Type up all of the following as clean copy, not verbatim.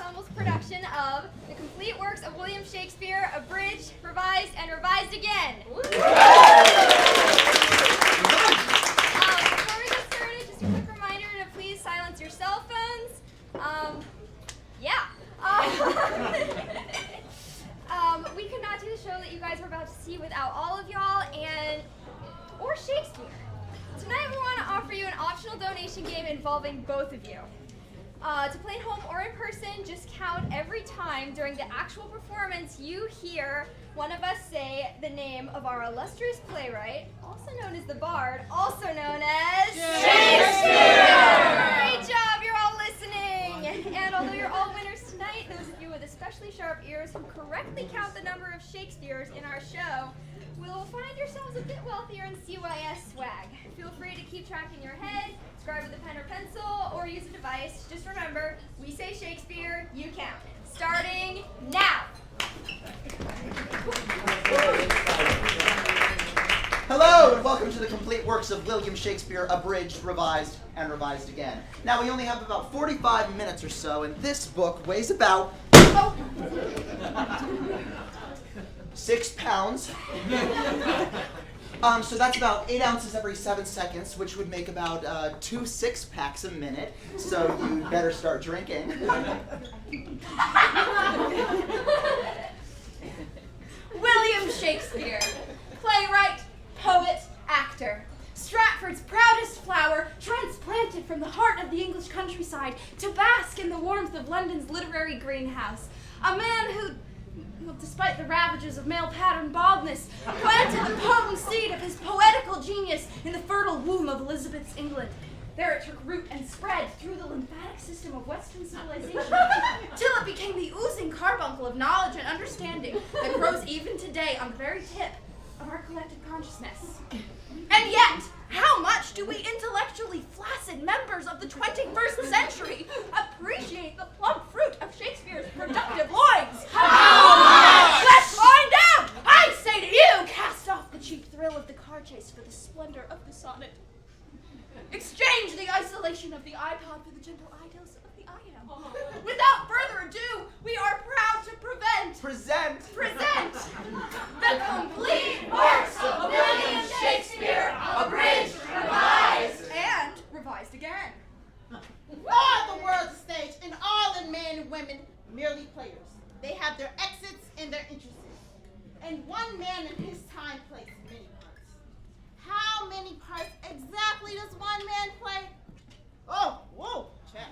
Ensemble's production of the complete works of William Shakespeare, Abridged, Revised, and Revised Again. Before we get started, just a quick reminder to please silence your cell phones. We could not do the show that you guys were about to see without all of y'all or Shakespeare. Tonight we want to offer you an optional donation game involving both of you. To play at home or in person, just count every time during the actual performance you hear one of us say the name of our illustrious playwright, also known as the Bard, also known as Shakespeare! Great job, you're all listening! And although you're all winners tonight, those of you with especially sharp ears who correctly count the number of Shakespeares in our show will find yourselves a bit wealthier in CYS swag. Feel free to keep track in your head, scribe with a pen or pencil, or use a device. Just remember, we say Shakespeare, you count. Starting now! Hello, and welcome to the complete works of William Shakespeare, Abridged, Revised, and Revised Again. Now, we only have about 45 minutes or so, and this book weighs about 6 pounds. So that's about 8 ounces every 7 seconds, which would make about 2 6-packs a minute. So you better start drinking. William Shakespeare, playwright, poet, actor. Stratford's proudest flower, transplanted from the heart of the English countryside to bask in the warmth of London's literary greenhouse. A man who, despite the ravages of male-pattern baldness, planted the potent seed of his poetical genius in the fertile womb of Elizabeth's England. There it took root and spread through the lymphatic system of Western civilization, till it became the oozing carbuncle of knowledge and understanding that grows even today on the very tip of our collective consciousness. And yet, how much do we intellectually flaccid members of the 21st century appreciate the plump fruit of Shakespeare's productive loins? How much? Let's find out! I say to you, cast off the cheap thrill of the car chase for the splendor of the sonnet. Exchange the isolation of the iPod for the gentle iDose of the IM. Without further ado, we are proud to present the complete works of William Shakespeare, Abridged, Revised, and Revised Again. All the world's a stage, and all in men and women merely players. They have their exits and their entrances. And one man in his time plays many parts. How many parts exactly does one man play? Oh, whoa, check.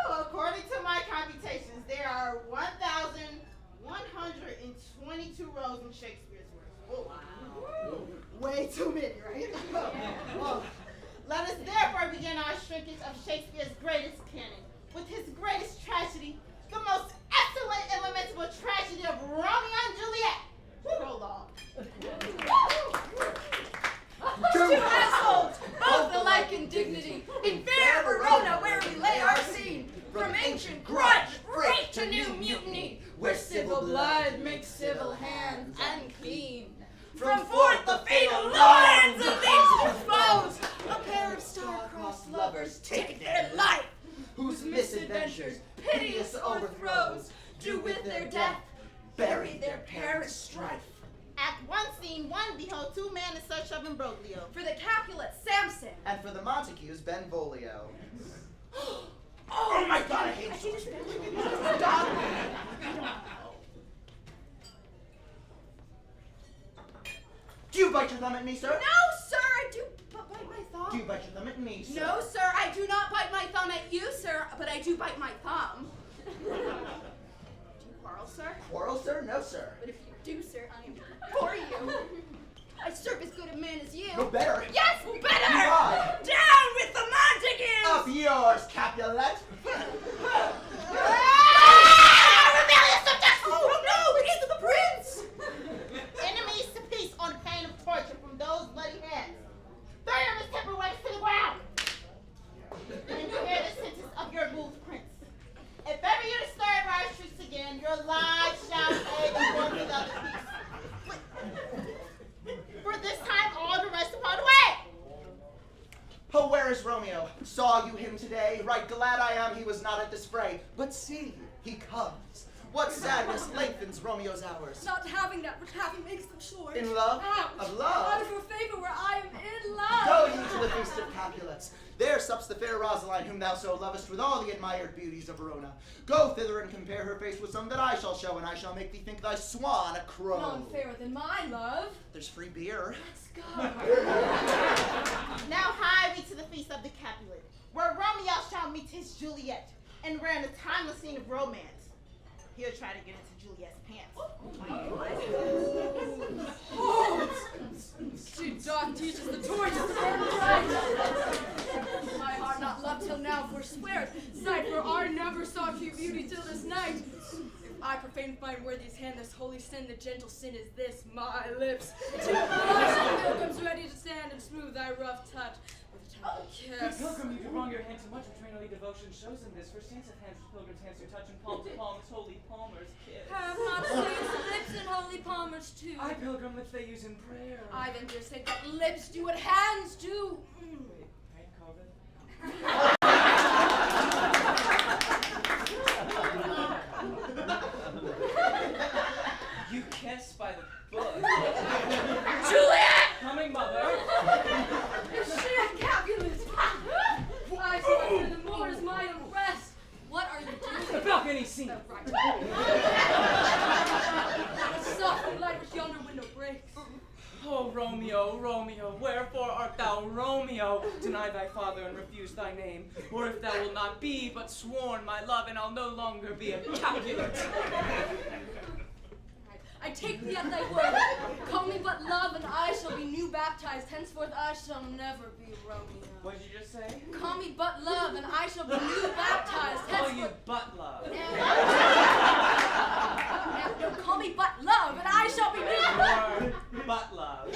According to my computations, there are 1,122 rows in Shakespeare's works. Oh, wow. Way too many, right? Well, let us therefore begin our shrinkage of Shakespeare's greatest canon with his greatest tragedy, the most excellent and lamentable tragedy of Romeo and Juliet. Prologue. Two households, both alike in dignity, in fair Verona where we lay our scene, from ancient grudge, rape to new mutiny, where civil blood makes civil hands unclean. From forth the fatal loins of these two foes, a pair of star-crossed lovers take their life, whose misadventures, piteous overthrows, do with their death bury their perished strife. Act 1, Scene 1, behold 2 men in search of imbroglio. For the Capulets, Samson. And for the Montagues, Benvolio. Oh my God, I hate this. Do you bite your thumb at me, sir? No, sir, I do but bite my thumb. Do you bite your thumb at me, sir? No, sir, I do not bite my thumb at you, sir, but I do bite my thumb. Do you quarrel, sir? Quarrel, sir? No, sir. But if you do, sir, I am for you. I serve as good a man as you. No better. Yes, better! Why? Down with the Montagues! Up yours, Capulet! Rebellious subjects! Oh no, it's the prince! Enemies to peace on pain of torture from those bloody hands. Throw your mistemper waves to the ground. And hear the sentence of your moved prince. If ever you disturb our truce again, your lives shall pay the work without the peace. For this time all the rest upon the way. Where's Romeo? Saw you him today? Right glad I am he was not at this fray. But see, he comes. What sadness lengthens Romeo's hours? Not having that which happy makes them short. In love? Ouch. Of love? Out of your favor where I am in love. Go ye to the feast of Capulets. There sups the fair Rosaline, whom thou so lovest with all the admired beauties of Verona. Go thither and compare her face with some that I shall show, and I shall make thee think thy swan a crow. None fairer than my love. There's free beer. Let's go. Now hie we to the feast of the Capulet, where Romeo shall meet his Juliet, and we're in a timeless scene of romance. He'll try to get into Juliet's pants. She doth teach us the torches to burn bright. My heart not loved till now forswear it. Sight for our never saw true beauty till this night. If I profane with my worthiest hand this holy sin, the gentle sin is this, my lips. To my pilgrims ready to stand and smooth thy rough touch with a tender kiss. Pilgrim, you do wrong your hand too much, which trainly devotion shows in this. For saints of hands, which pilgrims' hands do touch, and palm to palm, it's holy palmer's kiss. Have not saints lips and holy palmers too. I pilgrim lips they use in prayer. I then dare say that lips do what hands do. Wait, right, COVID? You kiss by the book. Juliet! Coming, mother. Is she a Capulet? I suffer the more as my own rest. What are you doing? The balcony scene. The right. The soft light which yonder window breaks. Oh, Romeo, Romeo, wherefore art thou Romeo? Deny thy father and refuse thy name. Or if thou wilt not be, but sworn my love, and I'll no longer be a Capulet. I take thee at thy word. Call me but love, and I shall be new baptized. Henceforth I shall never be Romeo. What did you just say? Call me but love, and I shall be new baptized. Oh, you Henceforth. butt love. No, call me but love, and I shall be new. Or butt love.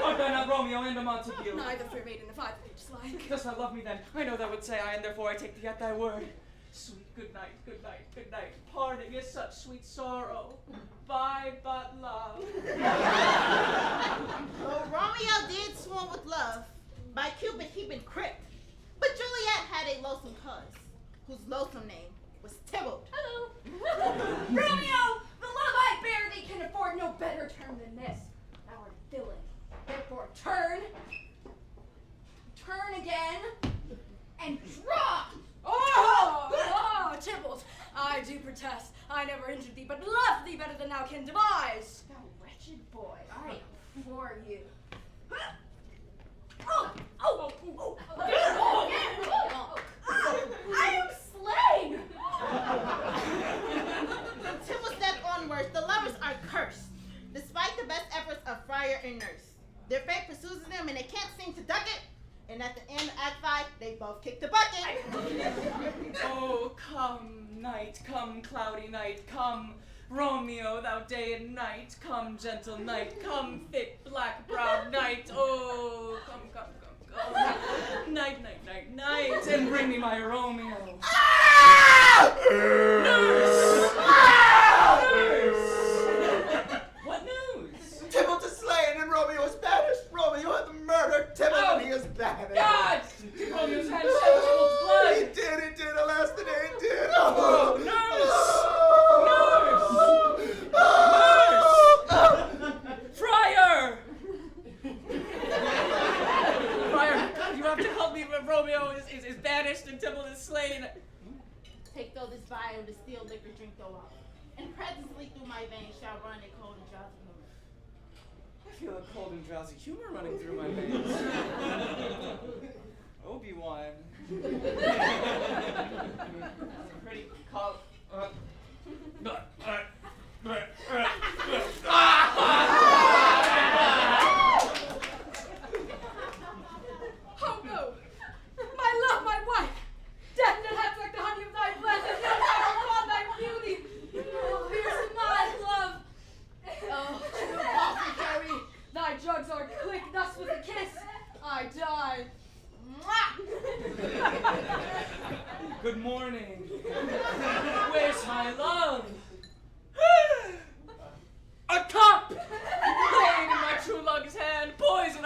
Art thou not Romeo and a Montague? Neither fair maiden if I each like. Dost thou love me then? I know thou would say I, and therefore I take thee at thy word. Sweet good night, good night, good night. Parting is such sweet sorrow. Bye, but love. Though Romeo did swoon with love, by Cupid he been cripped. But Juliet had a loathsome cuz, whose loathsome name was Tybalt. Hello. Romeo, the love I bear thee can afford no better term than this. Thou art a villain. Therefore turn again, and draw. Oh, Tybalt, I do protest. I never injured thee, but loved thee better than thou can devise. Thou wretched boy, I implore you. I am slain. From Tybalt's death onwards, the lovers are cursed, despite the best efforts of friar and nurse. Their fate pursues them and they can't seem to duck it. And at the end of Act 5, they both kick the bucket. Oh, come, night, come, cloudy night, come, Romeo, thou day and night, come, gentle night, come, thick, black-browed night, oh, come, night, night, night, night, and bring me my Romeo. Nurse! Nurse! What news? Tybalt is slain and Romeo is banished. Romeo hath murdered Tybalt and he is banished. God! Romeo's hand shed Tybalt's blood! He did, alas, the day he did. Oh, nurse! Friar! Friar, you have to help me when Romeo is banished and Tybalt is slain. Take though this vial of distilled liquor, drink though out, and presently through my veins shall run a cold and drowsy mood. I feel a cold and drowsy humor running through my veins. Obi-Wan. Pretty cold. Oh no! My love, my wife! Death that hath like the honey of thy breath, and no power upon thy beauty! Oh, here's my love! Oh, true apothecary, thy drugs are quick, thus with a kiss I die. Mwah! Good morning. Where's my love? A cup! Laid in my true love's hand, poison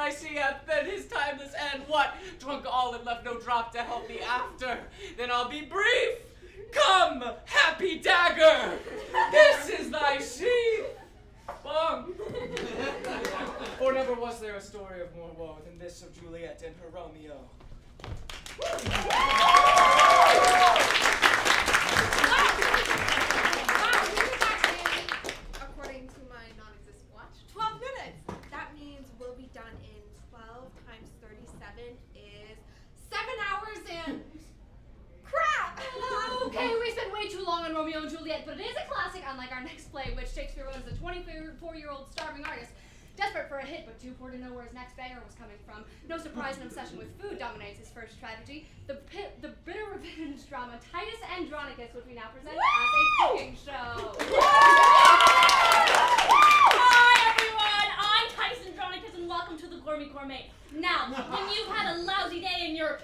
drop to help me after. Then I'll be brief. Come, happy dagger. This is thy sheath. Bong. For never was there a story of more woe than this of Juliet and her Romeo. According to my non-existent watch, 12 minutes. That means we'll be done in 12 times 37 is 7 hours and crap! Okay, we spent way too long on Romeo and Juliet, but it is a classic, unlike our next play, which Shakespeare wrote as a 24-year-old starving artist. Desperate for a hit, but too poor to know where his next banger was coming from. No surprise an obsession with food dominates his first tragedy. The bitter revenge drama Titus Andronicus, which we now present as a cooking show. Hi everyone, I'm Titus Andronicus and welcome to the Gourmet. Now, when you've had a lousy day and your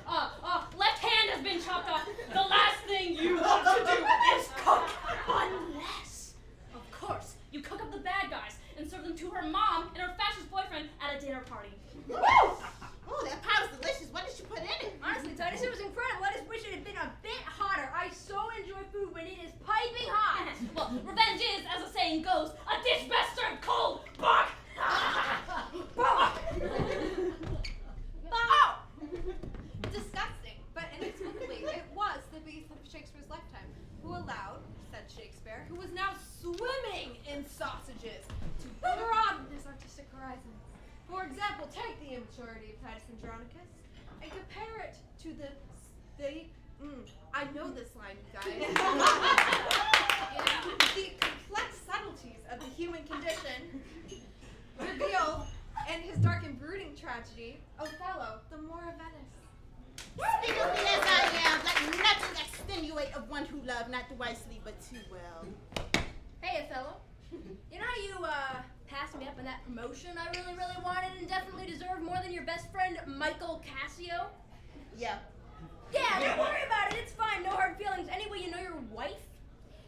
left hand has been chopped off, the last thing you want to do is cook. Unless, of course, you cook up the bad guys and serve them to her mom and her fascist boyfriend at a dinner party. Woo! Oh, that pie was delicious. What did you put in it? Honestly, Titus, it was incredible. I just wish it had been a bit hotter. I so enjoy food when it is piping hot. Well, revenge is, as the saying goes, a dish best served cold. Bark! Oh! Disgusting, but inexplicably, it was the beast of Shakespeare's lifetime, who allowed, said Shakespeare, who was now swimming in sausages, to broaden his artistic horizons. For example, take the immaturity of Titus Andronicus and compare it to I know this line, you guys. The complex subtleties of the human condition revealed in his dark and brooding tragedy, Othello, the Moor of Venice. Speak of me as I am, let nothing extenuate of one who loved not wisely but too well. Hey, Othello. You know how you passed me up in that promotion I really, really wanted and definitely deserved more than your best friend Michael Cassio? Yeah. Yeah, don't worry about it. It's fine. No hard feelings. Anyway, you know your wife?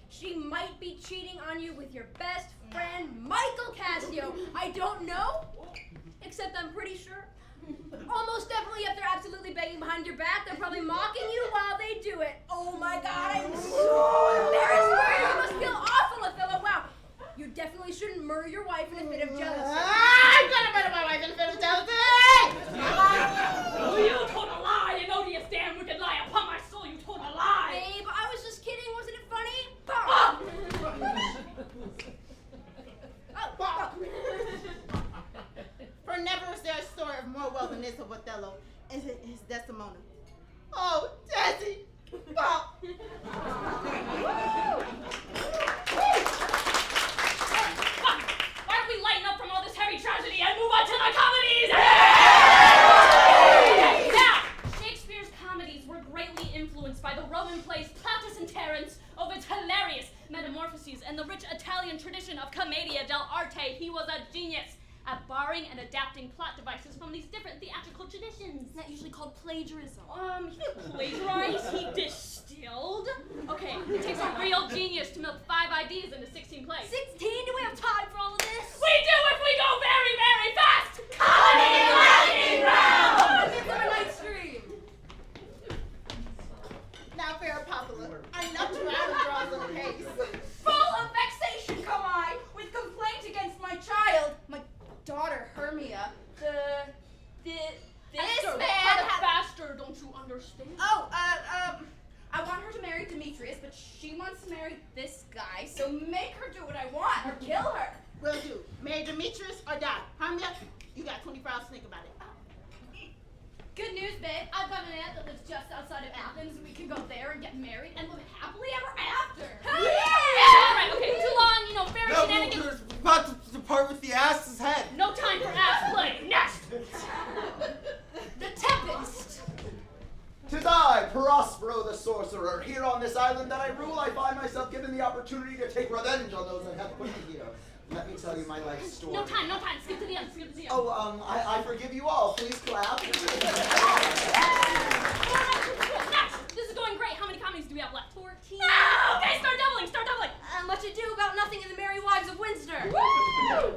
She might be cheating on you with your best friend Michael Cassio. I don't know, except I'm pretty sure. Almost definitely, if they're absolutely begging behind your back, they're probably mocking you while they do it. Oh my God, I'm so embarrassed for you. You must feel awful, Othello. Wow. You definitely shouldn't murder your wife in a fit of jealousy. I'm gonna murder my wife in a fit of jealousy! You told a lie, you odious damn wicked lie. Upon my soul, you told a lie. Babe, I was just kidding. Wasn't it funny? Oh! For never is there a story of more well than this of Othello, and his Desdemona. Oh, Desi! Pop! Why don't we lighten up from all this heavy tragedy and move on to the comedies? Now, Shakespeare's comedies were greatly influenced by the Roman plays Plautus and Terence, Ovid's hilarious Metamorphoses, and the rich Italian tradition of Commedia dell'arte. He was a genius at borrowing and adapting plot devices from these different theatrical traditions. Isn't that usually called plagiarism? He didn't plagiarize, he distilled. Okay, it takes a real genius to milk 5 ideas into 16 plays. 16? Do we have time for all of this? We do if we go very, very fast! Comedy lightning round! Midsummer Night's Dream. Now, fair popular, I'm not too out of draws on the pace. Full of vexation come I, with complaint against my child, my daughter Hermia. Esther, man faster, don't you understand? I want her to marry Demetrius, but she wants to marry this guy, so make her do what I want, or kill her. Will do. Marry Demetrius or die. Hermia, you got 24 hours to think about it. Good news, babe. I've got an aunt that lives just outside of Athens. We can go there and get married and live happily ever after. Alright, okay, too long, fairy No, shenanigans. we're about to depart with the ass's head. No time for ass play. Next! The Tempest. 'Tis I, Prospero the sorcerer. Here on this island that I rule, I find myself given the opportunity to take revenge on those that have put me here. Let me tell you my life story. No time. Skip to the end, Oh, I forgive you all. Please clap. Next! This is going great. How many comedies do we have left? 14. Ah, okay, start doubling. Much Ado About Nothing in the Merry Wives of Windsor. Woo!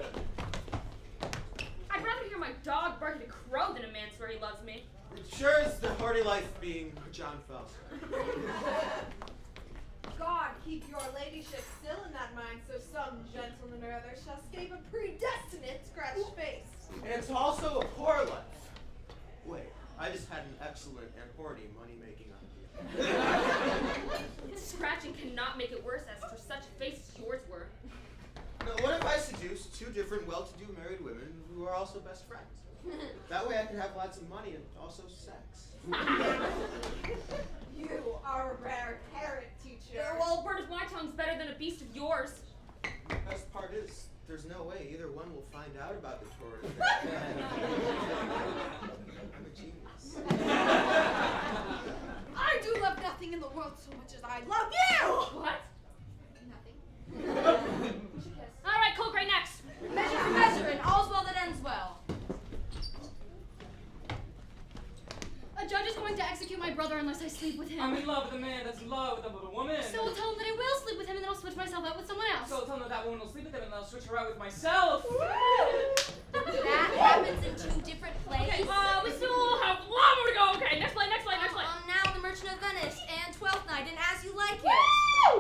I'd rather hear my dog barking at a crow than a man swear he loves me. It sure is the hardy life being John Fell. God, keep your ladyship still in that mind, so some gentleman or other shall escape a predestinate scratched face. And it's also a poor life. Wait, I just had an excellent and horny money-making idea. Scratching cannot make it worse as for such a face as yours were. Now, what if I seduce two different well-to-do married women who are also best friends? That way I can have lots of money and also sex. You are a rare carrot, teacher. Well, a bird of my tongue's better than a beast of yours. The best part is, there's no way either one will find out about the torrid. I'm a genius. I do love nothing in the world so much as I love you! What? Nothing. All right, Cold Gray next. Measure for measure, and all's well that ends well. A judge is going to execute my brother unless I sleep with him. I'm in love with a man that's in love with a woman. So I'll tell him that I will sleep with him and then I'll switch myself out with someone else. So I'll tell him that woman will sleep with him and I'll switch her out with myself. That happens in two different plays. Okay, we still have one more to go. Okay, next play. Now The Merchant of Venice and Twelfth Night and As You Like It.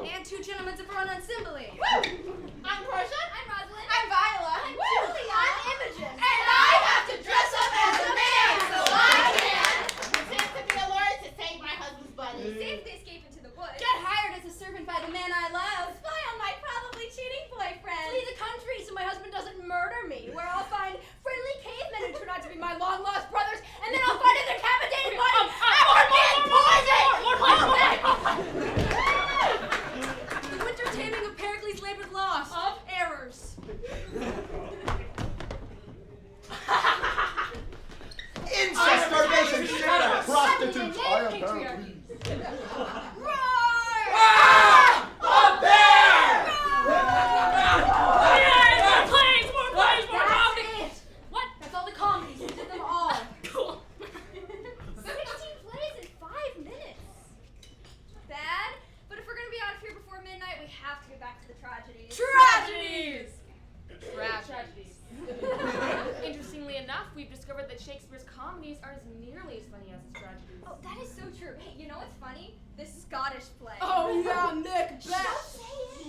And Two Gentlemen of Verona and Ensemble. I'm Portia. I'm Madelyn. I'm Viola. I'm Julia. I'm Imogen. And I have to dress up as a man so I can pretend to be a lawyer to save my husband's buddy. Safely escape into the woods. Get hired as a servant by the man I love. Spy on my probably cheating boyfriend. Flee the country so my husband doesn't murder me. Where I'll find friendly cavemen who turn out to be my long-lost brothers, and then I'll find in their capitated bodies and the winter taming of Pericles' labored lost. Of errors. Incest, starvation, share, prostitutes, I am Patriarchy. A bear! More plays, more That's comedy. it. What? That's all the comedies. We did them all. Cool. 16 plays in 5 minutes. Bad, but if we're gonna be out of here before midnight, we have to get back to the tragedies. Tragedies. Tragedies. Interestingly enough, we've discovered that Shakespeare's comedies are as nearly as funny as his tragedies. Oh, that is so true. Hey, you know what's funny? This Scottish play. Oh yeah, Nick. Don't say it.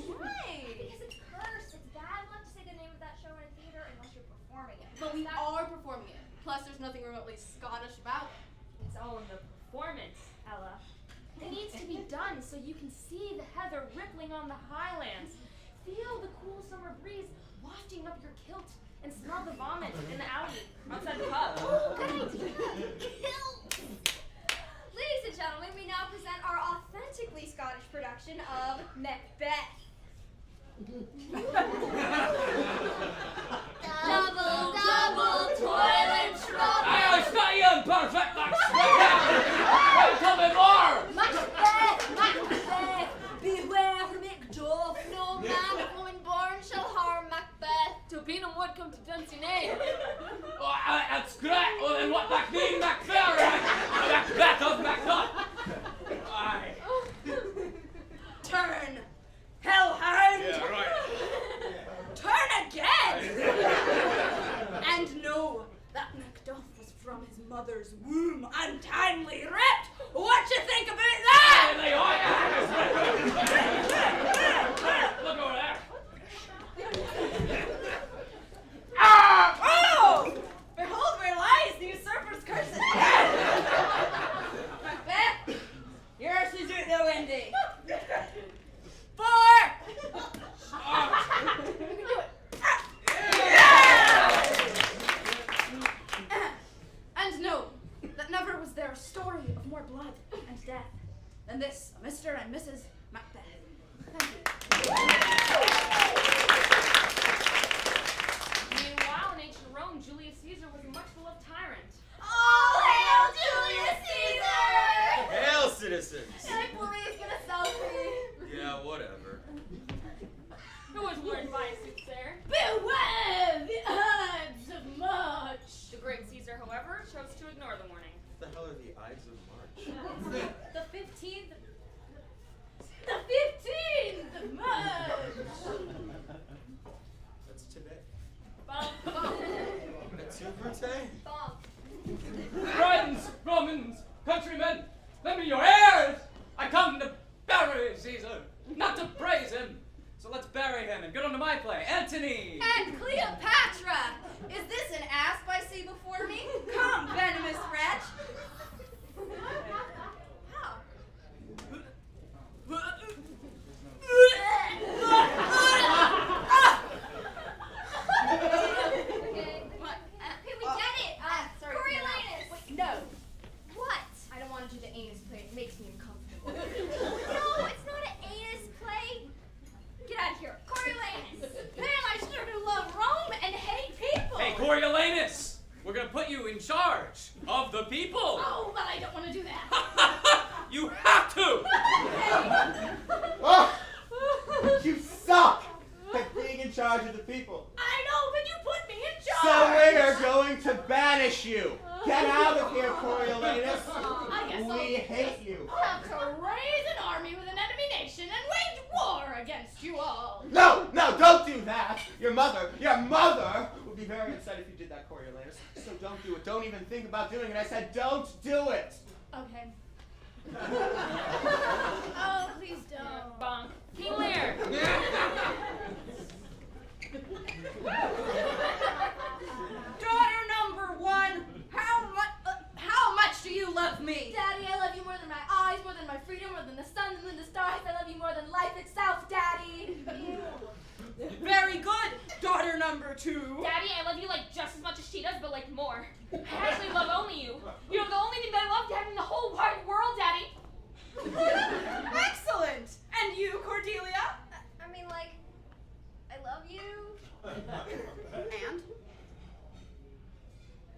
Why? Because it's cursed. It's bad luck to say the name of that show in a theater unless you're performing it. But we are performing it. Plus, there's nothing remotely Scottish about it. It's all in the performance, Ella. It needs to be done so you can see the heather rippling on the highlands, feel the cool summer breeze wafting up your kilt, and smell the vomit in the alley outside the pub. Oh, good idea. Kilts. Ladies and gentlemen, we now present our authentically Scottish production of Macbeth. Double, double, toil and trouble. I'll stay in perfect like Segal. Tell me more. Macbeth, Macbeth, beware Macduff. No man of woman born shall harm Macbeth. To Beanham would come to Dunsinane. Oh, that's great. Well, then what that mean, Macbeth? Macbeth of Macduff. Aye. Turn, hellhound. Yeah, right. Turn again. And know that Macduff was from his mother's womb, untimely ripped. What you think about that? Look over there. Oh! Behold where lies the usurper's cursed head! Macbeth, yours is out the windy. 4! You can do it. And know that never was there a story of more blood and death than this of Mr. and Mrs. Macbeth. Thank you. Meanwhile, in ancient Rome, Julius Caesar was a much-beloved tyrant. All hail Julius Caesar! Hail, citizens! Can I please get a selfie? Yeah, whatever. Who was wearing biasuits there? Beware the Ides of March. The great Caesar, however, chose to ignore the warning. What the hell are the Ides of March? The 15th. The 15th of March. That's today. Well, But too Friends, Romans, countrymen, lend me your ears! I come to bury Caesar, not to praise him. So let's bury him and get on to my play. Antony! And Cleopatra! Is this an asp I see before me? Come, venomous wretch! How? Okay, we get it. Sorry, Coriolanus. Wait, no. What? I don't want to do the anus play. It makes me uncomfortable. No, it's not an anus play. Get out of here. Coriolanus. Man, I sure do love Rome and hate people! Hey, Coriolanus! We're gonna put you in charge of the people! Oh, but I don't want to do that. You have to! Oh, you suck at being in charge of the people. I know, but you put me in So charge! we are going to banish you. Get out of here, Coriolanus. I guess We hate you. I'll have to raise an army with an enemy nation and wage war against you all. No, don't do that. Your mother would be very upset if you did that, Coriolanus. So don't do it. Don't even think about doing it. I said don't do it. Okay. Oh, please don't. Bonk. King Lear! Daughter number one, how much do you love me? Daddy, I love you more than my eyes, more than my freedom, more than the sun, more than the stars. I love you more than life itself, Daddy. Very good, daughter number two. Daddy, I love you like just as much as she does, but like more. I actually love only you. You know, the only thing that I love, Daddy, in the whole wide world, Daddy. Excellent. And you, Cordelia? I mean, like, I love you. And?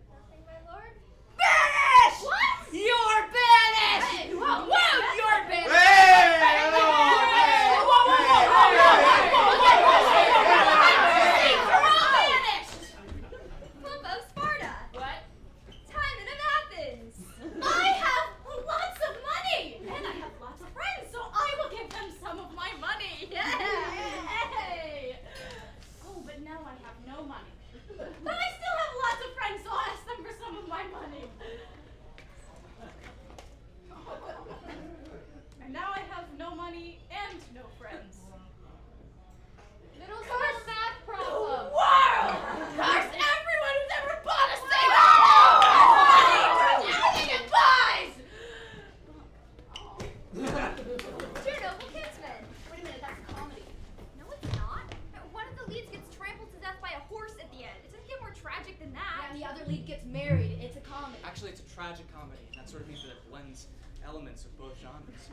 Nothing, my lord. Banished! What? You're banished! Hey, Whoa, whoa, you're banished! You're all banished! Flip of Sparta. What? Timon of Athens. I have lots of money! And I have lots of friends, so I will give them some of my money! Yay! Oh, but now I have no money. But I still have lots of friends, so I'll ask them for some of my money. And now I have no money and no friends. Middle school math problem. World! Curse everyone who's ever bought a thing! Everything it buys! Dear noble kinsman. Wait a minute, that's comedy. No, it's not. One of the leads gets trampled to death by a horse at the end. It doesn't get more tragic than that. And the other lead gets married. It's a comedy. Actually, it's a tragic comedy, and that sort of means that it blends elements of both genres.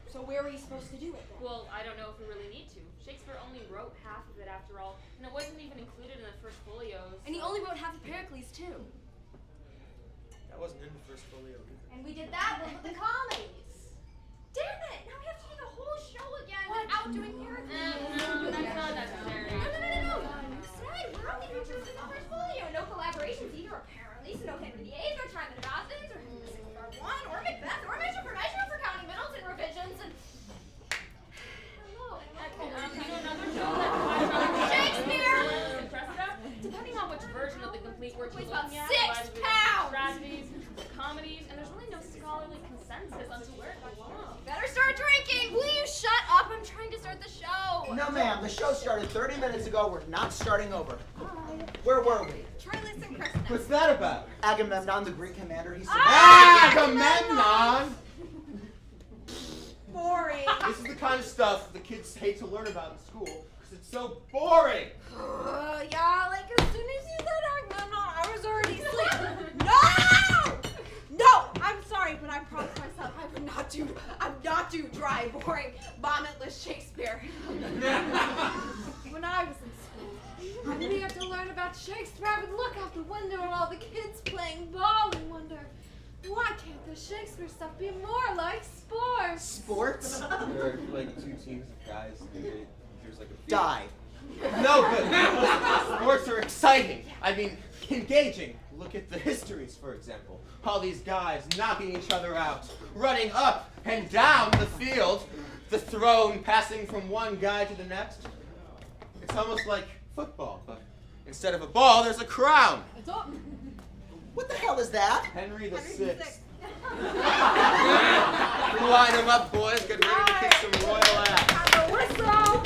So where are we supposed to do it then? Well, I don't know if we really need to. Shakespeare only wrote half of it after all, and it wasn't even included in the first folios. And he only wrote half of Pericles, too. That wasn't in the first folio either. And we did that one with the comedies. Damn it! Now we have to do the whole show again without doing Pericles. No, that's not necessary. No. You said we're only features in the first folio. No collaborations either, apparently. So no Henry VIII, or Timon of Athens, or Henry VI, or Macbeth, or Measure for Measure for counting middles and revisions, and... Hello, You know another show that Shakespeare! and Cressida? Depending on which version of the complete work you're Weighs about looking at, 6 divided with pounds! tragedies, comedies, and there's really no scholarly consensus on where it belongs. Better start drinking! Will you shut up? I'm trying to start the show. No, ma'am. The show started 30 minutes ago. We're not starting over. Where were we? Troilus and Cressida. What's that about? Agamemnon, the Greek commander, he said... Agamemnon! Boring. This is the kind of stuff the kids hate to learn about in school because it's so boring. Yeah, like as soon as you said Agamemnon, I was already asleep. No! I'm sorry, but I promised myself I would not do dry, boring, vomitless Shakespeare. When I was in school, I needed to learn about Shakespeare. I would look out the window at all the kids playing ball and wonder, why can't the Shakespeare stuff be more like sports? Sports? There are like two teams of guys and there's like a field. Die. No, but sports are exciting. I mean, engaging. Look at the histories, for example. All these guys knocking each other out, running up and down the field, the throne passing from one guy to the next. It's almost like football, but Instead of a ball, there's a crown. It's up. What the hell is that? Henry the Henry the Sixth. Line them up, boys. Get ready to kick some royal ass. Have a whistle.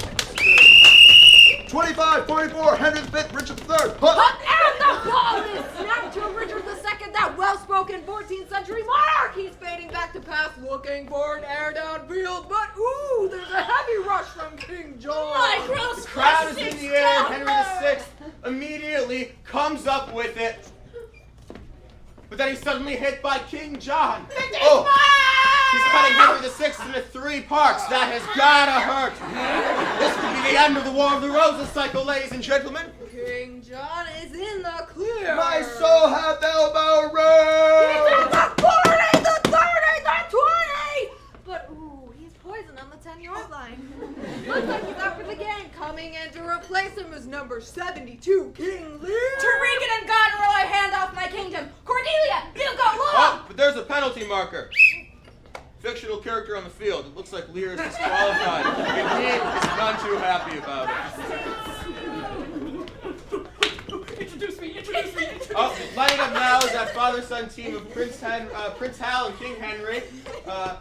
25, 44, Henry V, Richard III. Up and the ball is snapped to Richard II, that well-spoken 14th century monarch. He's fading back to pass, looking for an air downfield, but ooh, there's a heavy rush from King John. The crowd is in the air. Henry VI immediately comes up with it. But then he's suddenly hit by King John. Oh! He's cutting Henry VI into 3 parts. That has gotta hurt. This could be the end of the War of the Roses cycle, ladies and gentlemen. King John is in the clear. My soul hath elbow He's room. at the 40, the 30, the 20! But ooh, he's poisoned on the 10-yard line. Looks like he's out for the game. Coming in to replace him is number 72, King Lear. To Regan and Goneril, I hand off my kingdom. Cordelia, you go long! Oh, but there's a penalty marker. Fictional character on the field. It looks like Lear is disqualified. Indeed, he's none too happy about it. Introduce me. Oh, lining up now is that father-son team of Prince Hal and King Henry.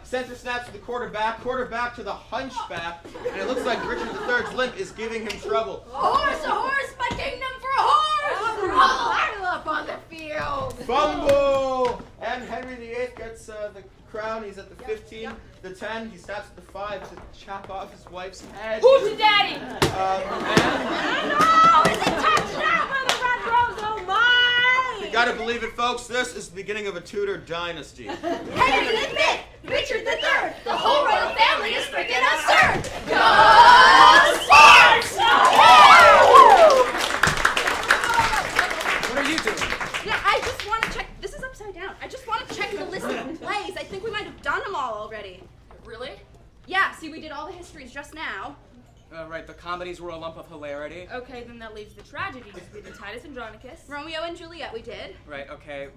Center snaps to the quarterback to the hunchback, and it looks like Richard III's limp is giving him trouble. A horse, my kingdom for a horse! Line up on the field. Fumble! And Henry VIII gets the crown. He's at the 15, the 10. He snaps at the 5 to chop off his wife's head. Hoochie daddy! And Oh, it's a touchdown for the Red Rose, oh my! you gotta believe it, folks. This is the beginning of a Tudor dynasty. Henry V, Richard III, the whole royal family is freaking absurd! Go Sports! What are you doing? Yeah, I just want to check. This is upside down. I just want to check the list of plays. I think we might have done them all already. Really? Yeah, see, we did all the histories just now. Right, the comedies were a lump of hilarity. Okay, then that leaves the tragedies. We did Titus Andronicus. Romeo and Juliet, we did. Right, okay,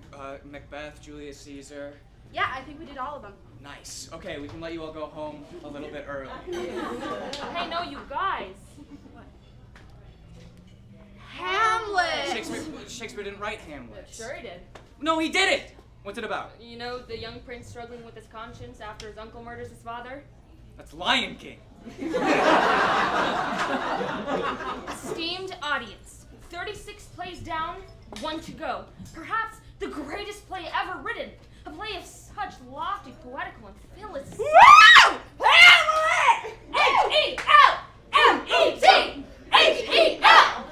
Macbeth, Julius Caesar. Yeah, I think we did all of them. Nice. Okay, we can let you all go home a little bit early. Hey, no, you guys. Hamlet! Shakespeare didn't write Hamlet. Sure he did. No, he did it! What's it about? You know, the young prince struggling with his conscience after his uncle murders his father? That's Lion King. Esteemed audience, 36 plays down, 1 to go. Perhaps the greatest play ever written. A play of such lofty, poetical, and philosophical. Woo! Hamlet! H-E-L-M-E-T! H-E-L-M-E-T!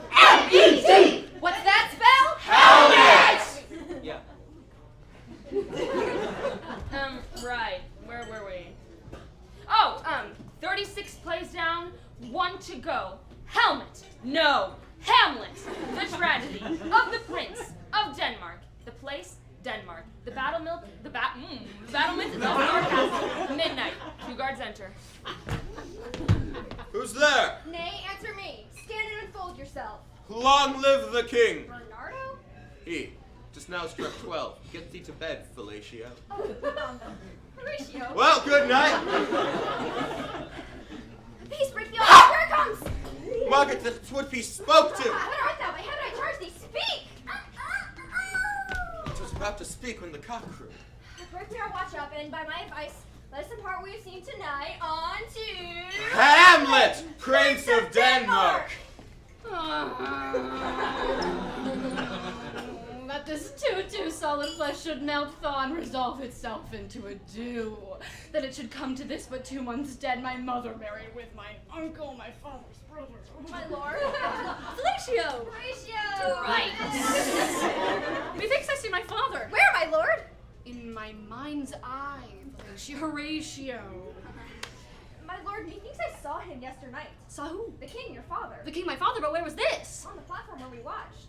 What's that spell? Hamlet! Yeah. Right. Where were we? Oh, 36 plays down, 1 to go. Helmet. No. Hamlet. The tragedy of the Prince of Denmark. The place, Denmark. The battlement of Nordcastle. Midnight. 2 guards enter. Who's there? Nay, answer me. Stand and unfold yourself. Long live the king. Bernardo? He just now struck 12. Get thee to bed, Fellatio. Horatio. Well, good night. Peace, Brickfield. Here it comes. Margaret, that's what he spoke to. What art thou? By heaven I charge thee, speak. I was about to speak when the cock crew. Break our watch up, and by my advice, let us impart what we have seen tonight on to Hamlet, Prince of Denmark. That this too solid flesh should melt, thaw, and resolve itself into a dew. That it should come to this but 2 months dead, my mother married with my uncle, my father's brother. my lord. Horatio! Horatio. Right. Methinks I see my father. Where, my lord? In my mind's eye, Horatio. My lord, methinks I saw him yesternight. Saw who? The king, your father. The king, my father, but where was this? On the platform where we watched.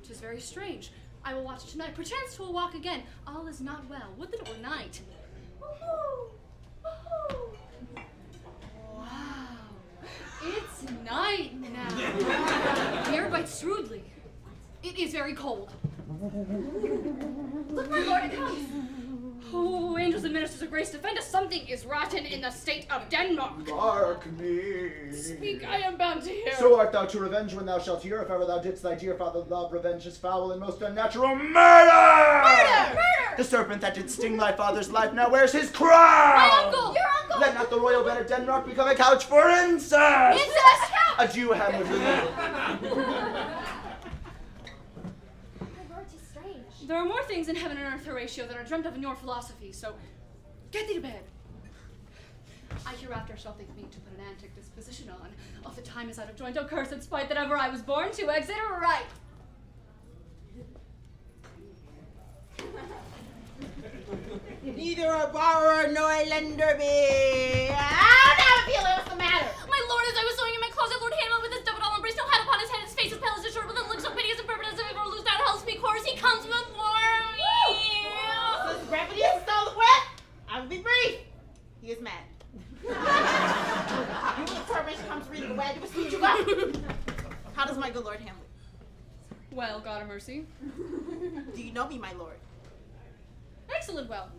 'Tis very strange. I will watch tonight. Perchance 'twill walk again. All is not well, woodland or night. Woohoo! Woohoo! Wow. It's night now. The air bites shrewdly. It is very cold. Look, my lord, it comes. Oh, angels and ministers of grace, defend us. Something is rotten in the state of Denmark. Mark me. Speak, I am bound to hear. So art thou to revenge when thou shalt hear, if ever thou didst thy dear father love, revenge his foul and most unnatural murder! Murder! The serpent that did sting thy father's life now wears his crown! My uncle! Your uncle! Let not the royal bed of Denmark become a couch for incest! Incest! Adieu, Hamlet. There are more things in heaven and earth, Horatio, than are dreamt of in your philosophy, so get thee to bed. I hereafter shall think meet to put an antic disposition on. Oh, the time is out of joint, oh cursed spite that ever I was born to exit or right. Neither a borrower nor a lender be. How now, Ophelia, what's the matter? My lord, as I was sewing in my closet, Lord Hamlet with his double all embrace, no hat upon his head, his face as pale as a short, with a look so piteous and perfect as if he were loosed out of hell speak horse, he comes before me. Since brevity is stole the breath, I will be brief. He is mad. You and the coronation comes reading away, do speed you up. How does my good Lord Hamlet? Well, God of mercy. Do you know me, my lord? Excellent, well.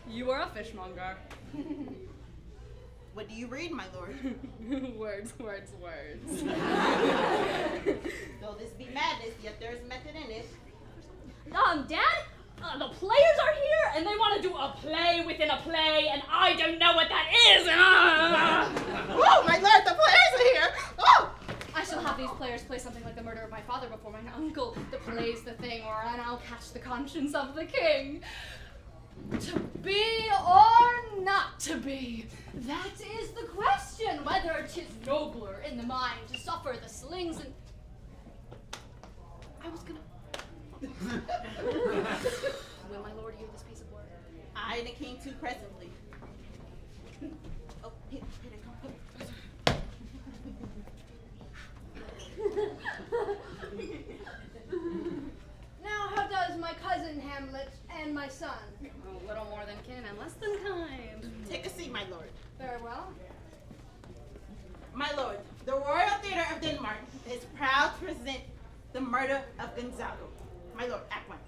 You are a fishmonger. What do you read, my lord? Words, words, words. Though this be madness, yet there is method in it. Dad? The players are here, and they want to do a play within a play, and I don't know what that is. Oh, my lord, the players are here! Oh! I shall have these players play something like the murder of my father before my uncle. The play's the thing, and I'll catch the conscience of the king. To be or not to be? That is the question, whether 'tis nobler in the mind to suffer the slings and... I was gonna... Will my lord hear this piece of work? I and the king too presently. Oh, here they come. Now, how does my cousin Hamlet and my son? A little more than kin and less than kind. Take a seat, my lord. Very well. My lord, the Royal Theatre of Denmark is proud to present The Murder of Gonzago. My lord, Act 1.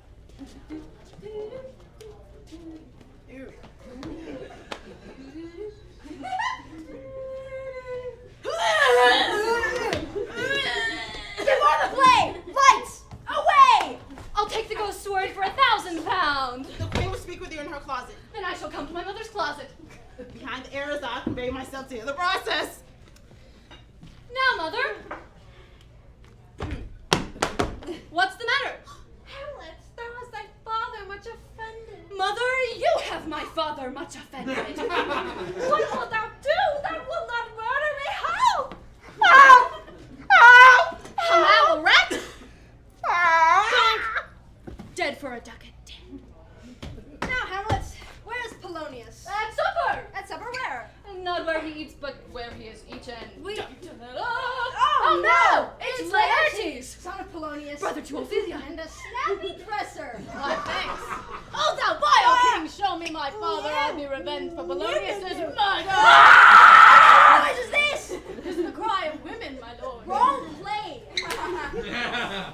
Before the play! Lights! Away! I'll take the ghost sword for £1,000. The queen will speak with you in her closet. Then I shall come to my mother's closet. Behind the arrows, I'll convey myself to you. The process. Now, mother. What's the matter? Hamlet, thou hast thy father much offended. Mother, you have my father much offended. What wilt thou do? Thou wilt not murder me. How? Help! Help! How, rat? Dead for a ducat. Now, Hamlet, where is Polonius? At supper! At supper where? Not where he eats, but where he is eaten. Oh, no! It's Laertes! Son of Polonius. Brother to Ophelia. And a snappy dresser. Why, thanks. Oh, thou vile king, show me my father. I'll be revenged for Polonius' murder. What is this? This is the cry of women, my lord. Wrong play.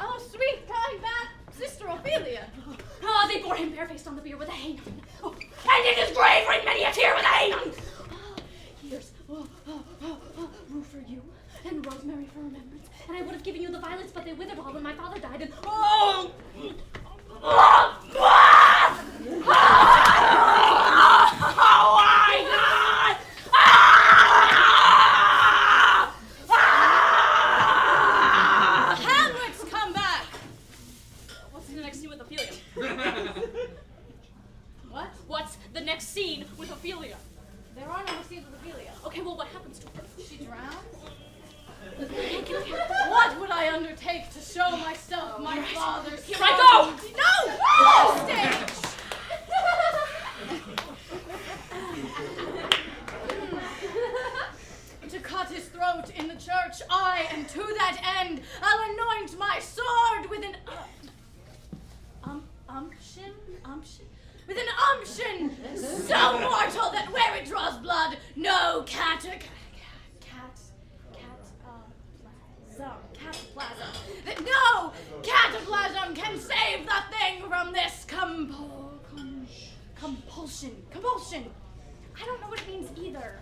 Oh, sweet, kind, bad sister Ophelia. Ah, they bore him barefaced on the bier with a hay on. Oh, and in his grave ring many a tear with a hay on. Here's rue for you, and rosemary for remembrance. And I would have given you the violets, but they withered all when my father died. And oh my God! Hamlet's come back. What's the next scene with Ophelia? What? What's the next scene with Ophelia? There are no scenes with Ophelia. Okay, well, what happens to her? She drowns? What would I undertake to show myself my father's Here I go! No! Stage! To cut his throat in the church, aye, and to that end, I'll anoint my sword with an umption? With an umption so mortal that where it draws blood, no cataplasm, that no cataplasm can save the thing from this compulsion. compulsion. I don't know what it means either.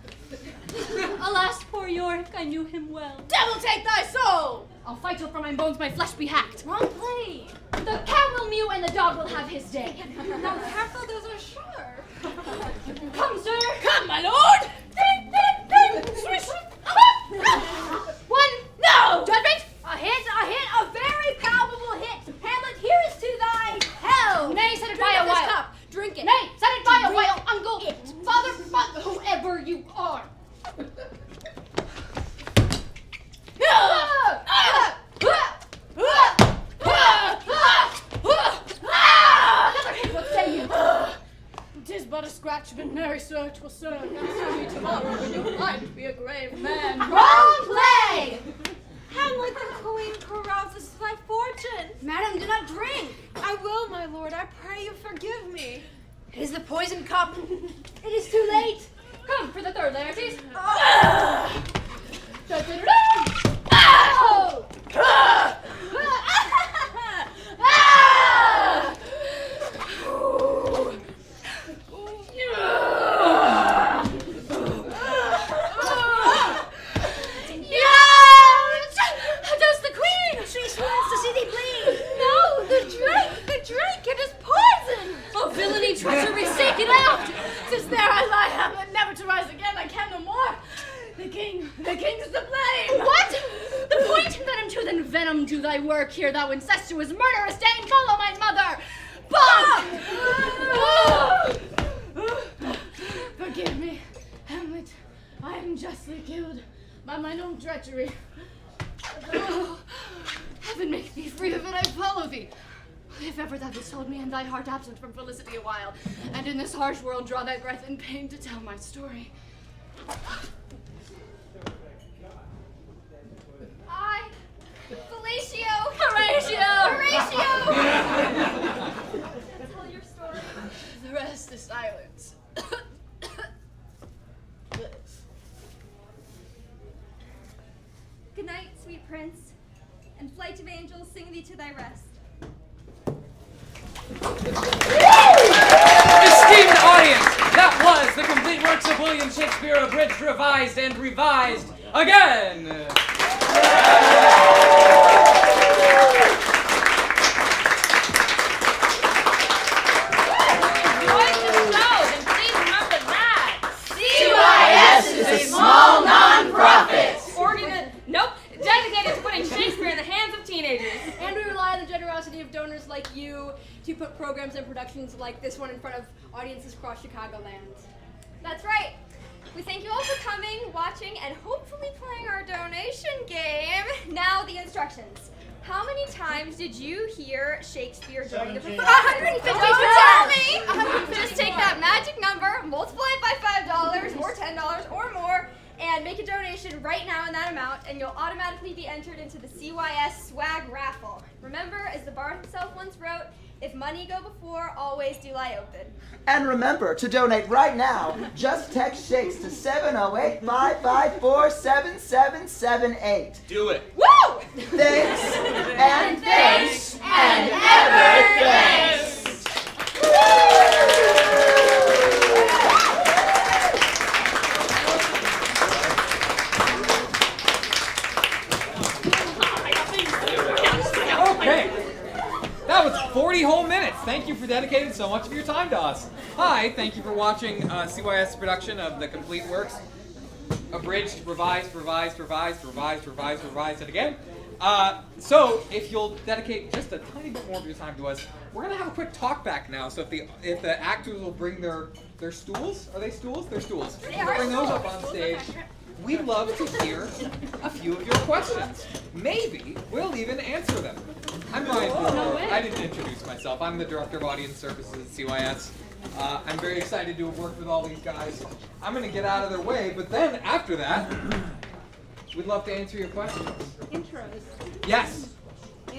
Alas, poor Yorick, I knew him well. Devil take thy soul! I'll fight till from my bones my flesh be hacked. Wrong play. The cat will mew and the dog will have his day. Now careful, those are sharp. Come, sir. Come, my lord. Ding, ding, ding. Swish. One. No. Judgment. A hit, a very palpable hit. Hamlet, here is to thy hell. Nay, set it by a while. Cup. Drink it. Nay, set it by a while. Uncle, father, mother, whoever you are. Another hit, what say you? 'Tis but a scratch, but nary so 'twill serve. Answer me tomorrow when you might be a grave man. Wrong play! Hamlet, the queen carouses thy fortune. Madam, do not drink. I will, my lord. I pray you forgive me. It is the poison cup. It is too late. Come for the third, Laertes. Does the queen? She wants to see thee bleed. No, the drink, it is poison. Oh, villainy, treachery, seek it out! 'Tis there I lie, Hamlet, never to rise again, I can no more. The king's to blame! What? The point venom to than venom do thy work here, thou incestuous murderous Dane, follow my mother! Bonk! Forgive me, Hamlet, I am justly killed by mine own treachery. Oh, heaven make thee free of it, I follow thee. If ever thou didst hold me and thy heart absent from felicity a while, and in this harsh world draw thy breath in pain to tell my story. I, Fellatio. Horatio! Tell your story. The rest is silence. Good night, sweet prince, and flight of angels sing thee to thy rest. Esteemed audience, that was the complete works of William Shakespeare, abridged, revised, and revised again. CYS is a small non-profit. Nope, dedicated to putting Shakespeare in the hands of teenagers. And we rely on the generosity of donors like you to put programs and productions like this one in front of audiences across Chicagoland. That's right. We thank you all for coming, watching, and hopefully playing our donation game. Now the instructions. How many times did you hear Shakespeare during the performance? 150. Tell me. Just take that magic number, multiply it by $5 or $10 or more, and make a donation right now in that amount, and you'll automatically be entered into the CYS swag raffle. Remember, as the bard himself once wrote, if money go before, always do lie open. And remember, to donate right now, just text Shakes to 708-554-7778. Do it. Woo! Thanks, and thanks, and ever thanks. Okay. That was 40 whole minutes. Thank you for dedicating so much of your time to us. Hi, thank you for watching CYS production of the complete works. Abridged, revised, and again. So, if you'll dedicate just a tiny bit more of your time to us, we're going to have a quick talk back now. So if the actors will bring their stools, are they stools? They're stools. Bring those up on stage. We'd love to hear a few of your questions. Maybe we'll even answer them. I'm Ryan Brewer. I didn't introduce myself. I'm the Director of Audience Services at CYS. I'm very excited to have worked with all these guys. I'm going to get out of their way, but then after that, we'd love to answer your questions. Intros. Yes.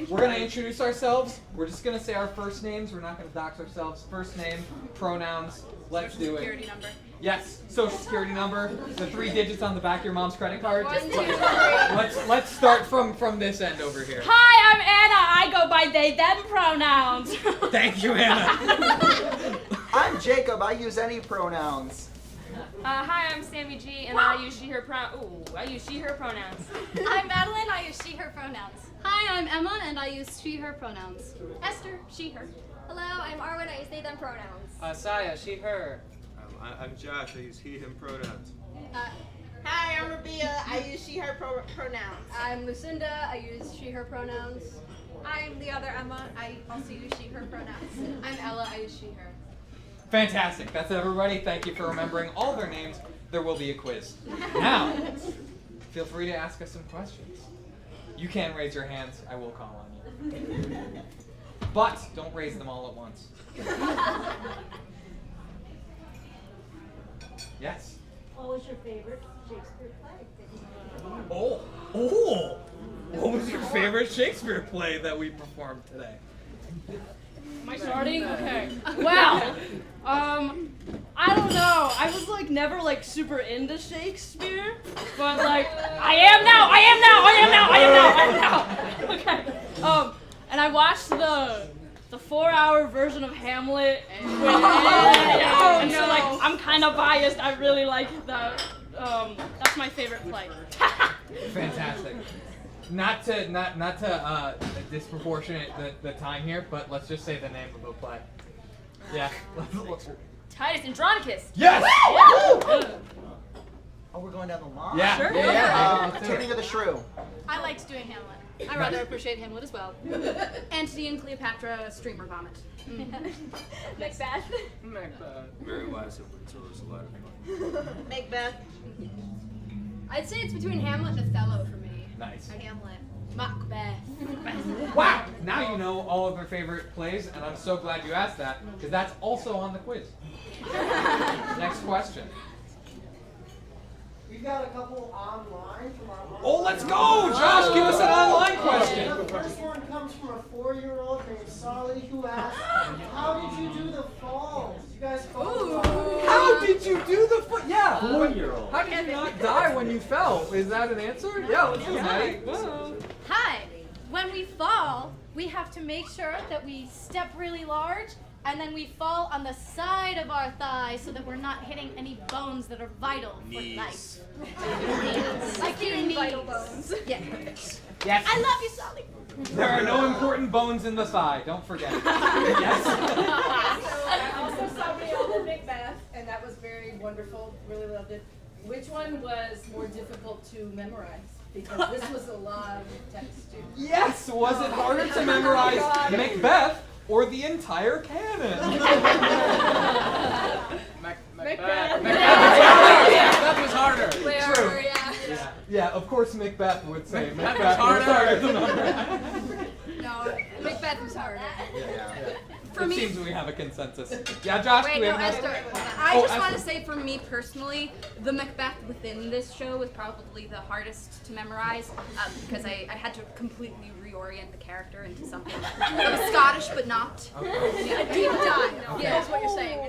We're going to introduce ourselves. We're just going to say our first names. We're not going to dox ourselves. First name, pronouns. Let's do it. Security number. Yes, social security number, the 3 digits on the back of your mom's credit card. 1, 2, 3. Let's start from this end over here. Hi, I'm Anna. I go by they, them pronouns. Thank you, Anna. I'm I'm Jacob. I use any pronouns. Hi, I'm Sammy G, and I use she/her pronouns. I'm Madelyn, I use she, her pronouns. Hi, I'm Emma, and I use she, her pronouns. Esther, she, her. Hello, I'm Arwen. I use they, them pronouns. Siah, she, her. I'm Josh. I use he, him pronouns. Hi, I'm Rabihah. I use she, her pronouns. I'm Lucinda. I use she, her pronouns. I'm the other Emma. I also use she, her pronouns. I'm Ella. I use she, her. Fantastic. That's everybody. Thank you for remembering all their names. There will be a quiz. Now, feel free to ask us some questions. You can raise your hands. I will call on you. But don't raise them all at once. Yes. What was your favorite Shakespeare play? Oh. What was your favorite Shakespeare play that we performed today? Am I starting? Okay. Well, I don't know. I was like never like super into Shakespeare, but like I am now. Okay. And I watched the 4-hour version of Hamlet, and so like I'm kind of biased. I really like that. That's my favorite play. Fantastic. Not to disproportionate the time here, but let's just say the name of the play. Yeah. Titus Andronicus. Yes! Oh, we're going down the line? Yeah. Sure. Yeah. Turning of the Shrew. I liked doing Hamlet. I rather appreciate Hamlet as well. Antony and Cleopatra, streamer vomit. Macbeth. Very wise of Priscilla's letter. Macbeth. I'd say it's between Hamlet and Othello for me. Nice. Hamlet. Macbeth. Wow! Now you know all of their favorite plays, and I'm so glad you asked that, because that's also on the quiz. Next question. We've got a couple online from our Oh, let's go! Josh, give us an online question. The first one comes from a 4-year-old named Solly who asks, how did you do the falls? You guys fall? How did you do the foot? Yeah. 4-year-old. How did you not die when you fell? Is that an answer? Yeah, let's do that. Hi. When we fall, we have to make sure that we step really large, and then we fall on the side of our thigh so that we're not hitting any bones that are vital for life. Like your knees. Vital bones. Yeah. Yes. I love you, Solly. There are no important bones in the thigh. Don't forget. Yes. I also saw the Macbeth, and that was very wonderful. Really loved it. Which one was more difficult to memorize? Because this was a lot of text too. Yes. Was it harder to memorize Macbeth or the entire canon? Macbeth. That was harder. True. Yeah, of course Macbeth would say Macbeth Macbeth was harder. to memorize. No, Macbeth was harder. For It me, seems we have a consensus. Yeah, Josh, do wait, we no, have Esther. another? I Oh, just want to Esther. say, for me personally, the Macbeth within this show was probably the hardest to memorize because I had to completely reorient the character into something that was Scottish but not. A deep dive. Yeah, that's what you're saying.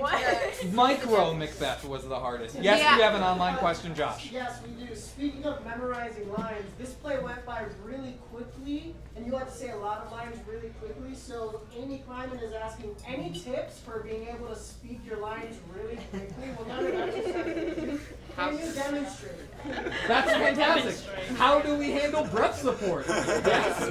Micro Macbeth was the hardest. Yes, Yeah. we have an online question, Josh. Yes, we do. Speaking of memorizing lines, this play went by really quickly, and you had to say a lot of lines really quickly. So Amy Kleiman is asking, any tips for being able to speak your lines really quickly? Well, none of that just happened. Can you demonstrate? That's fantastic. How do we handle breath support? Yes.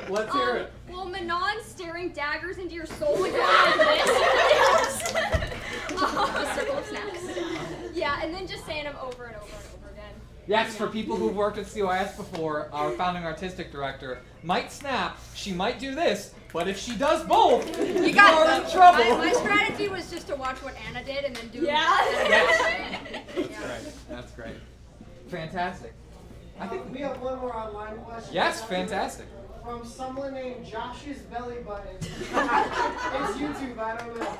Let's hear it. Well, Manon staring daggers into your soul again like this. A circle of snaps. Yeah, and then just saying them over and over and over again. Yes, for people who've worked at CYS before, our founding artistic director might snap, she might do this, but if she does both, you are in trouble. My strategy was just to watch what Anna did and then do That's great. Fantastic. I think We have one more online question. Yes, fantastic. From someone named Josh's Belly Button. It's YouTube, I don't know.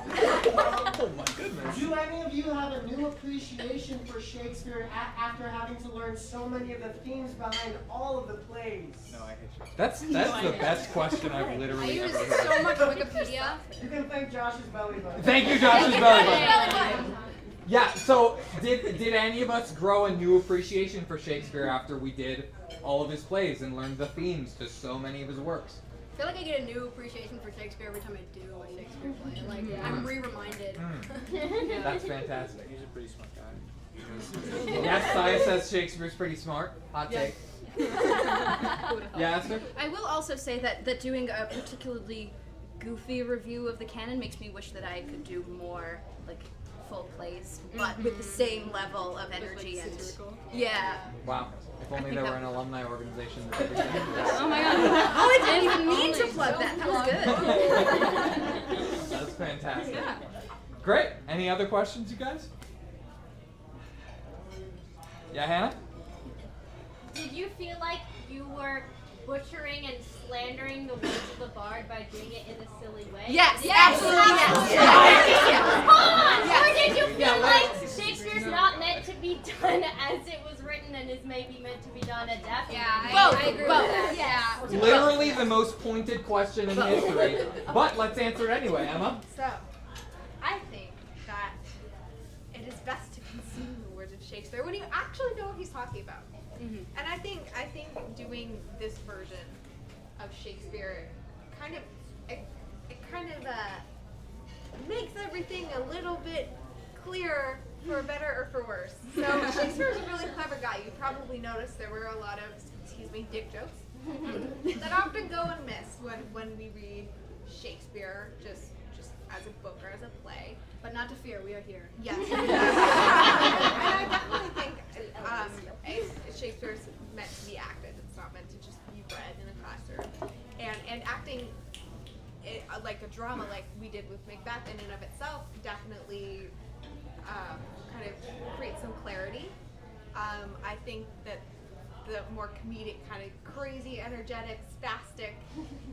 Oh my goodness. Do any of you have a new appreciation for Shakespeare after having to learn so many of the themes behind all of the plays? No, I hate you. That's the best question I've I literally use ever heard. so much Wikipedia. You can thank Josh's Belly Button. Thank you, Josh's Belly Button. Belly button. Yeah, so did any of us grow a new appreciation for Shakespeare after we did all of his plays and learned the themes to so many of his works? feel like I get a new appreciation for Shakespeare every time I do a Shakespeare play. Like, I'm re-reminded. That's fantastic. He's a pretty smart guy. Yes, Siah says Shakespeare's pretty smart. Hot take. Yeah, Esther? I will also say that doing a particularly goofy review of the canon makes me wish that I could do more like full plays, but with the same level of energy and yeah. Wow. If only there were an alumni organization that did that. Oh my god. Oh, I didn't even mean to plug that. That was good. That's fantastic. Yeah. Great. Any other questions, you guys? Yeah, Hannah? Did you feel like you were butchering and slandering the words of the bard by doing it in a silly way? Yes, absolutely yes. Hold on! Or did you feel like Shakespeare's not meant to be done as it was written and is maybe meant to be done adapted? Yeah, Both. I agree with that. Yeah. Literally the most pointed question in history. But let's answer it anyway, Emma. So, I think that it is best to consume the words of Shakespeare when you actually know what he's talking about. And I think doing this version of Shakespeare kind of makes everything a little bit clearer for better or for worse. So Shakespeare's a really clever guy. You probably noticed there were a lot of, dick jokes that often go unmissed when we read Shakespeare just as a book or as a play. But not to fear, we are here. Yes. And I definitely think Shakespeare's meant to be acted. It's not meant to just be read in a classroom. And acting like a drama like we did with Macbeth in and of itself definitely kind of creates some clarity. I think that the more comedic, kind of crazy, energetic, spastic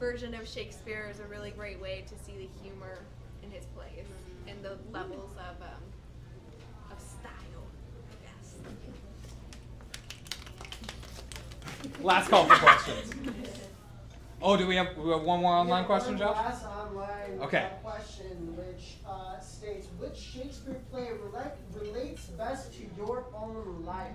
version of Shakespeare is a really great way to see the humor in his plays and the levels of style, I guess. Last call for questions. Oh, do we have one more online question, Joe? Last online question, which states, which Shakespeare play relates best to your own life?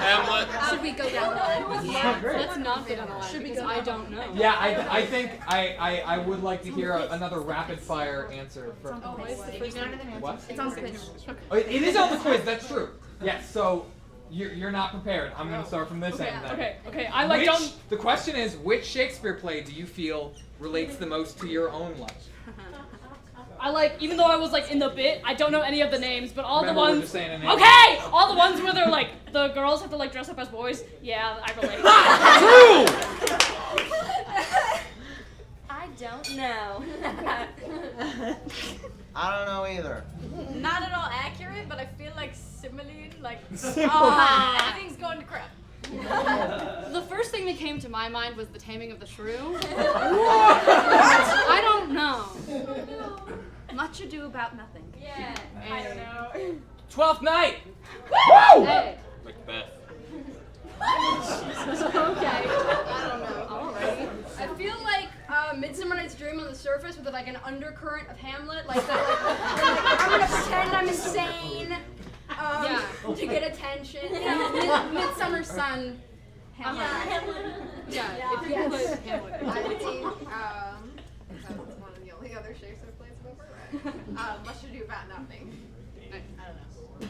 Hamlet. Should we go down the line? Let's not go down the line because I don't know. Yeah, I think I would like to hear another rapid fire answer from. What? It's on the quiz. Oh, it is on the quiz. That's true. Yes. So you're not prepared. I'm going to start from this end then. Okay. The question is, which Shakespeare play do you feel relates the most to your own life? Even though I was in the bit, I don't know any of the names, but all Remember, the we're ones. just saying a name. Okay, all the ones where they're the girls have to dress up as boys. Yeah, I relate. True. I don't know. I don't know either. Not at all accurate, but I feel like Cymbeline, everything's going to crap. The first thing that came to my mind was The Taming of the Shrew. I don't know. Much Ado About Nothing. Yeah, I don't know. 12th Night. Woo! Hey. Macbeth. Okay. I don't know. Alright. I feel like Midsummer Night's Dream on the surface with an undercurrent of Hamlet, I'm gonna pretend I'm insane to get attention. Midsummer Sun. Hamlet. Yeah, if you put Hamlet. I think that was one of the only other Shakespeare plays I've ever read. Much Ado About Nothing. I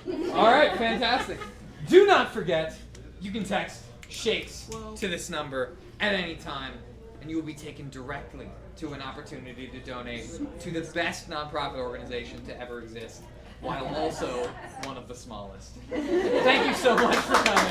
don't know. All right, fantastic. Do not forget, you can text Shakes to this number at any time, and you will be taken directly to an opportunity to donate to the best nonprofit organization to ever exist, while also one of the smallest. Thank you so much for coming.